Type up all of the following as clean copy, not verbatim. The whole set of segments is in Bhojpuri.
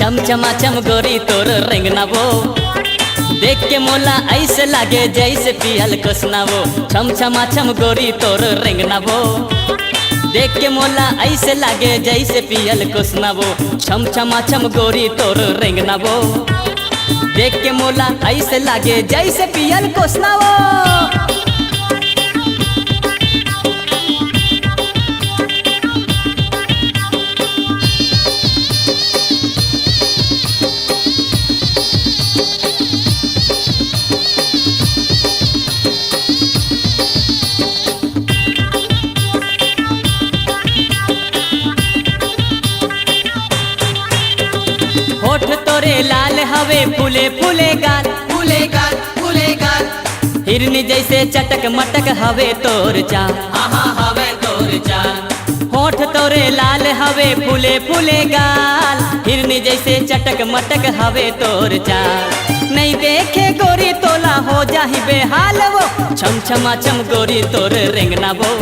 चम चमा चम गोरी तोर रेंगनावो। देख के मोला ऐसे लागे जैसे पियल कसनावो। छम छमा छम गोरी तोर रेंगनावो। देख के मोला ऐसे लागे जैसे पियल कसनावो। छम छमा छम गोरी तोर रेंगनावो। देख के मोला ऐसे लागे जैसे पियल कसनावो। होठ तोरे लाल हवे फूले फूले गाल, फूले गाल फूले गाल। हिरनी जैसे चटक मटक हवे तोर चाल। हाँ हवे तोर चाल। होठ तोरे लाल हवे फूले फूले गाल, हिरनी जैसे चटक मटक हवे तोर चाल। नहीं देखे गोरी तोला हो जाही बेहाल वो। छम छमा छम गोरी तोर रेंगनावो।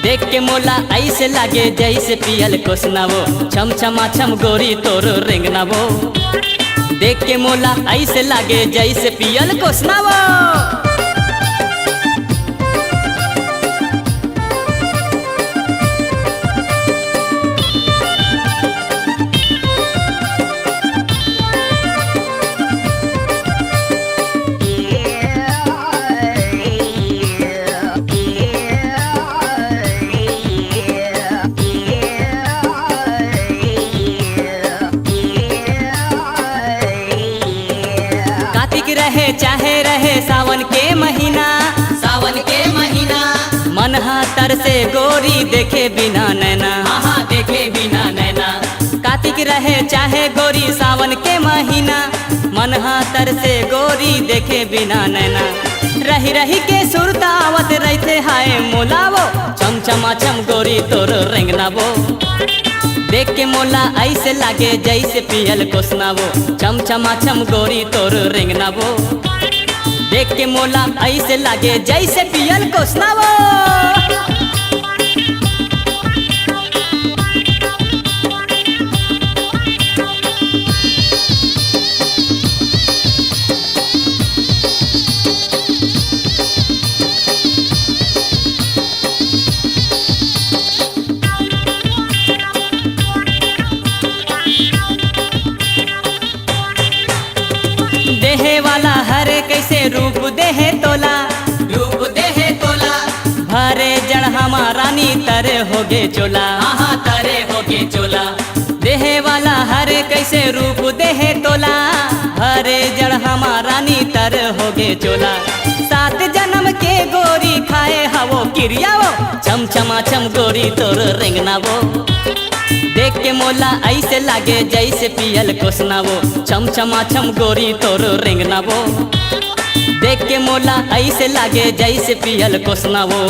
देख के मोला ऐसे लागे जैसे पियल कोसनावो। छम छमा छम गोरी तोर रेंगनावो। देख के मोला ऐसे लागे जैसे पियल कोसनावो। रहे चाहे रहे सावन के महीना, सावन के महीना। मन हाथर से गोरी देखे बिना नैना। हाँ देखे बिना नैना। कार्तिक रहे चाहे गोरी सावन के महीना, मन हाथर से गोरी देखे बिना नैना। रही रही के सुरतावत रहते हाय मोलावो। छम छमा छम गोरी तोर रेंगनावो। देख के मोला ऐसे लागे जैसे पियल कोसनावो। छम छमा छम गोरी तोर रेंगनावो। देख के मोला ऐसे लागे जैसे पियल कोसनावो। देहे वाला हर कैसे रूप देहे तोला, रूप देहे तोला। भरे जड़ हमारा नी तरे होगे चोला। हाँ तरे होगे चोला। देहे वाला हर कैसे रूप देहे तोला, भरे जड़ हमारा नी तर होगे चोला। 7 जन्म के गोरी खाए हवो किरियावो। छम छमा छम गोरी तोर रेंगनावो। देख के मोला ऐसे लागे जैसे पियल कोसनावो। छम छमा छम गोरी तोर रेंगनावो। देख के मोला ऐसे लागे जैसे पियल कोसनावो।